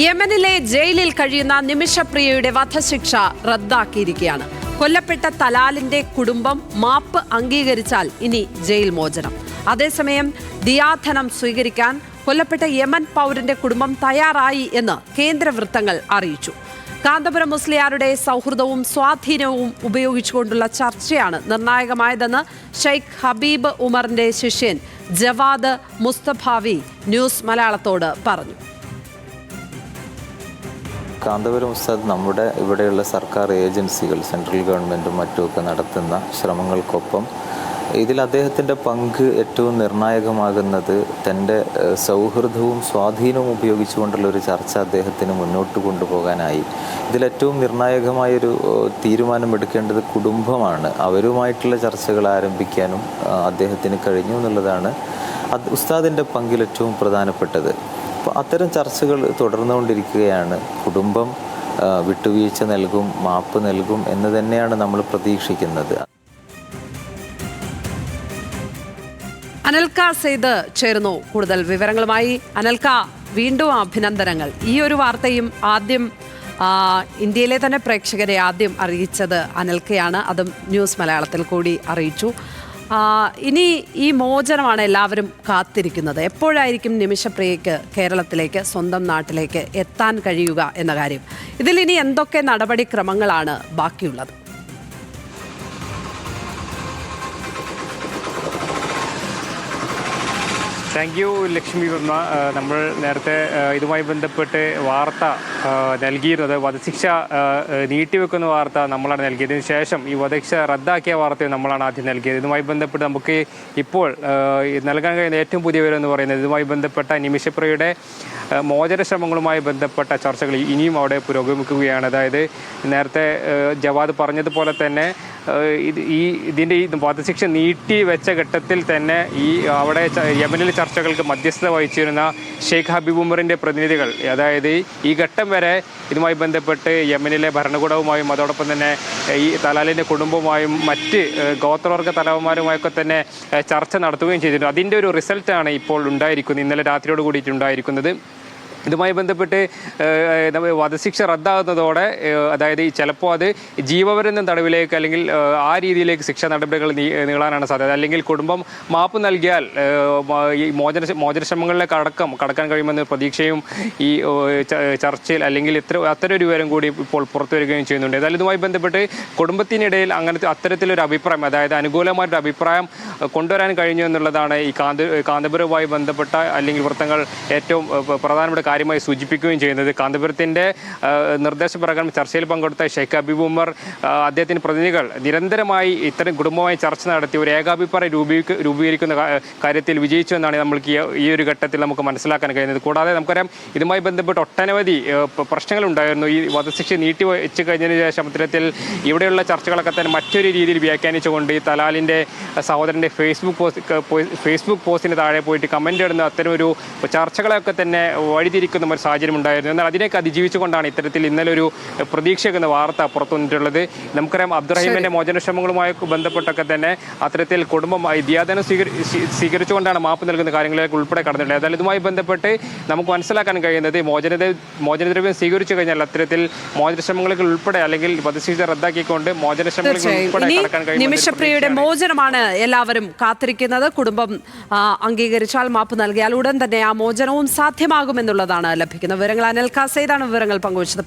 യമനിലെ ജയിലിൽ കഴിയുന്ന നിമിഷപ്രിയയുടെ വധശിക്ഷ റദ്ദാക്കിയിരിക്കുകയാണ്. കൊല്ലപ്പെട്ട തലാലിന്റെ കുടുംബം മാപ്പ് അംഗീകരിച്ചാൽ ഇനി ജയിൽ മോചനം. അതേസമയം ദിയാധനം സ്വീകരിക്കാൻ കൊല്ലപ്പെട്ട യമൻ പൗരന്റെ കുടുംബം തയ്യാറായി എന്ന് കേന്ദ്ര വൃത്തങ്ങൾ അറിയിച്ചു. കാന്തപുരം മുസ്ലിയാരുടെ സൗഹൃദവും സ്വാധീനവും ഉപയോഗിച്ചുകൊണ്ടുള്ള ചർച്ചയാണ് നിർണായകമായതെന്ന് ഷെയ്ഖ് ഹബീബ് ഉമറിന്റെ ശിഷ്യൻ ജവാദ് മുസ്തഫാവി ന്യൂസ് മലയാളത്തോട് പറഞ്ഞു. കാന്തപുരം ഉസ്താദ് നമ്മുടെ ഇവിടെയുള്ള സർക്കാർ ഏജൻസികൾ, സെൻട്രൽ ഗവൺമെൻറ്റും മറ്റുമൊക്കെ നടത്തുന്ന ശ്രമങ്ങൾക്കൊപ്പം ഇതിൽ അദ്ദേഹത്തിൻ്റെ പങ്ക് ഏറ്റവും നിർണായകമാകുന്നത് തൻ്റെ സൗഹൃദവും സ്വാധീനവും ഉപയോഗിച്ചുകൊണ്ടുള്ള ഒരു ചർച്ച അദ്ദേഹത്തിന് മുന്നോട്ട് കൊണ്ടുപോകാനായി. ഇതിലേറ്റവും നിർണായകമായൊരു തീരുമാനമെടുക്കേണ്ടത് കുടുംബമാണ്. അവരുമായിട്ടുള്ള ചർച്ചകൾ ആരംഭിക്കാനും അദ്ദേഹത്തിന് കഴിഞ്ഞു എന്നുള്ളതാണ് ഉസ്താദിൻ്റെ പങ്കിൽ ഏറ്റവും പ്രധാനപ്പെട്ടത്. അപ്പോൾ അത്തരം ചർച്ചകൾ തുടർന്നുകൊണ്ടിരിക്കുകയാണ്. കുടുംബം വിട്ടുവീഴ്ച നൽകും, മാപ്പ് നൽകും എന്ന് തന്നെയാണ് നമ്മൾ പ്രതീക്ഷിക്കുന്നത്. അനൽക സെയ്ദ് ചേർന്നു കൂടുതൽ വിവരങ്ങളുമായി. അനൽക, വീണ്ടും അഭിനന്ദനങ്ങൾ. ഈ ഒരു വാർത്തയും ആദ്യം ഇന്ത്യയിലെ തന്നെ പ്രേക്ഷകരെ ആദ്യം അറിയിച്ചത് അനൽക്കയാണ്. അതും ന്യൂസ് മലയാളത്തിൽ കൂടി അറിയിച്ചു. ഇനി ഈ മോചനമാണ് എല്ലാവരും കാത്തിരിക്കുന്നത്. എപ്പോഴായിരിക്കും നിമിഷപ്രിയയ്ക്ക് കേരളത്തിലേക്ക്, സ്വന്തം നാട്ടിലേക്ക് എത്താൻ കഴിയുക എന്ന കാര്യം? ഇതിൽ ഇനി എന്തൊക്കെ നടപടിക്രമങ്ങളാണ് ബാക്കിയുള്ളത്? Thank you Lakshmi Varma. നമ്മൾ നേരത്തെ ഇതുമായി ബന്ധപ്പെട്ട് വാർത്ത നൽകിയിരുന്നത്, വധശിക്ഷ നീട്ടിവെക്കുന്ന വാർത്ത നമ്മളാണ് നൽകിയത്. ഇതിന് ശേഷം ഈ വധശിക്ഷ റദ്ദാക്കിയ വാർത്തയും നമ്മളാണ് ആദ്യം നൽകിയത്. ഇതുമായി ബന്ധപ്പെട്ട് നമുക്ക് ഇപ്പോൾ നൽകാൻ കഴിയുന്ന ഏറ്റവും പുതിയ വിവരം എന്ന് പറയുന്നത്, ഇതുമായി ബന്ധപ്പെട്ട നിമിഷപ്രിയയുടെ മോചന ശ്രമങ്ങളുമായി ബന്ധപ്പെട്ട ചർച്ചകൾ ഇനിയും അവിടെ പുരോഗമിക്കുകയാണ്. അതായത് നേരത്തെ ജവാദ് പറഞ്ഞതുപോലെ തന്നെ ഇതിൻ്റെ ഈ വധശിക്ഷ നീട്ടിവെച്ച ഘട്ടത്തിൽ തന്നെ അവിടെ യമനിലെ ചർച്ചകൾക്ക് മധ്യസ്ഥത വഹിച്ചിരുന്ന ഷെയ്ഖ് ഹബീബ് ഉമറിൻ്റെ പ്രതിനിധികൾ, അതായത് ഈ ഘട്ടം വരെ ഇതുമായി ബന്ധപ്പെട്ട് യമനിലെ ഭരണകൂടവുമായും അതോടൊപ്പം തന്നെ ഈ തലാലിൻ്റെ കുടുംബവുമായും മറ്റ് ഗോത്രവർഗ തലവന്മാരുമായൊക്കെ തന്നെ ചർച്ച നടത്തുകയും ചെയ്തിട്ടുണ്ട്. അതിൻ്റെ ഒരു റിസൾട്ടാണ് ഇപ്പോൾ ഉണ്ടായിരിക്കുന്നത്, ഇന്നലെ രാത്രിയോട് കൂടിയിട്ടുണ്ടായിരിക്കുന്നത്. ഇതുമായി ബന്ധപ്പെട്ട് വധശിക്ഷ റദ്ദാകുന്നതോടെ, അതായത് ചിലപ്പോൾ അത് ജീവപര്യന്തം തടവിലേക്ക് അല്ലെങ്കിൽ ആ രീതിയിലേക്ക് ശിക്ഷാ നടപടികൾ നീളാനാണ് സാധ്യത. അല്ലെങ്കിൽ കുടുംബം മാപ്പ് നൽകിയാൽ ഈ മോചനശ്രമങ്ങളിലേക്ക് കടക്കാൻ കഴിയുമെന്ന പ്രതീക്ഷയും ഈ ചർച്ചയിൽ അല്ലെങ്കിൽ അത്തരം ഒരു വിവരം കൂടി ഇപ്പോൾ പുറത്തു വരികയും ചെയ്യുന്നുണ്ട്. ഏതായാലും ഇതുമായി ബന്ധപ്പെട്ട് കുടുംബത്തിനിടയിൽ അത്തരത്തിലൊരു അഭിപ്രായം, അതായത് അനുകൂലമായിട്ടൊരു അഭിപ്രായം കൊണ്ടുവരാൻ കഴിഞ്ഞു എന്നുള്ളതാണ് ഈ കാന്തപുരവുമായി ബന്ധപ്പെട്ട അല്ലെങ്കിൽ വൃത്തങ്ങൾ ഏറ്റവും പ്രധാനപ്പെട്ട കാര്യമായി സൂചിപ്പിക്കുകയും ചെയ്യുന്നത്. കാന്തപുരത്തിൻ്റെ നിർദ്ദേശപ്രകാരം ചർച്ചയിൽ പങ്കെടുത്ത ഷെയ്ഖ് ഹബീബ് ഉമർ അദ്ദേഹത്തിൻ്റെ പ്രതിനിധികൾ നിരന്തരമായി ഇത്തരം കുടുംബമായി ചർച്ച നടത്തി ഒരു ഏകാഭിപ്രായം രൂപീകരിക്കുന്ന കാര്യത്തിൽ വിജയിച്ചു എന്നാണ് നമ്മൾക്ക് ഈ ഒരു ഘട്ടത്തിൽ നമുക്ക് മനസ്സിലാക്കാൻ കഴിയുന്നത്. കൂടാതെ നമുക്കറിയാം, ഇതുമായി ബന്ധപ്പെട്ട് ഒട്ടനവധി പ്രശ്നങ്ങളുണ്ടായിരുന്നു. ഈ വധശിക്ഷ നീട്ടി വെച്ച് കഴിഞ്ഞതിന് ശേഷം അത്തരത്തിൽ ഇവിടെയുള്ള ചർച്ചകളൊക്കെ തന്നെ മറ്റൊരു രീതിയിൽ വ്യാഖ്യാനിച്ചുകൊണ്ട് ഈ തലാലിൻ്റെ സഹോദരൻ്റെ ഫേസ്ബുക്ക് പോസ്റ്റിന് താഴെ പോയിട്ട് കമൻ്റ് ഇടുന്ന അത്തരം ഒരു ചർച്ചകളൊക്കെ തന്നെ വഴിതിരിക്കുന്ന ഒരു സാഹചര്യം ഉണ്ടായിരുന്നു. എന്നാൽ അതിനേക്ക് അതിജീവിച്ചുകൊണ്ടാണ് ഇത്തരത്തിൽ ഇന്നലെ ഒരു പ്രതീക്ഷയ്ക്കുന്ന വാർത്ത പുറത്തു വന്നിട്ടുള്ളത്. നമുക്കറിയാം, അബ്ദുറഹീമിന്റെ മോചനശ്രമങ്ങളുമായി ബന്ധപ്പെട്ടൊക്കെ തന്നെ അത്തരത്തിൽ കുടുംബമായി ദിയാദനം സ്വീകരിച്ചുകൊണ്ടാണ് മാപ്പ് നൽകുന്ന കാര്യങ്ങളിലേക്ക് ഉൾപ്പെടെ കടന്നിട്ടുള്ളത്. ഏതായാലും ഇതുമായി ബന്ധപ്പെട്ട് നമുക്ക് മനസ്സിലാക്കാൻ കഴിയുന്നത്, മോചനദ്രവ്യം സ്വീകരിച്ചു കഴിഞ്ഞാൽ അത്തരത്തിൽ മോചനശ്രമങ്ങൾക്ക് ഉൾപ്പെടെ അല്ലെങ്കിൽ വധശിക്ഷ റദ്ദാക്കിക്കൊണ്ട് മോചനശ്രമങ്ങൾക്ക് ഉൾപ്പെടെ കടക്കാൻ കഴിയും. നിമിഷപ്രിയയുടെ മോചനമാണ് എല്ലാവരും കാത്തിരിക്കുന്നത്. കുടുംബം അംഗീകരിച്ചാൽ, മാപ്പ് നൽകിയാൽ ഉടൻ തന്നെ ആ മോചനവും സാധ്യമാകുമെന്നുള്ളതാണ് ലഭിക്കുന്ന വിവരങ്ങൾ. അനൽക സെയ്ദാണ് വിവരങ്ങൾ പങ്കുവച്ചത്.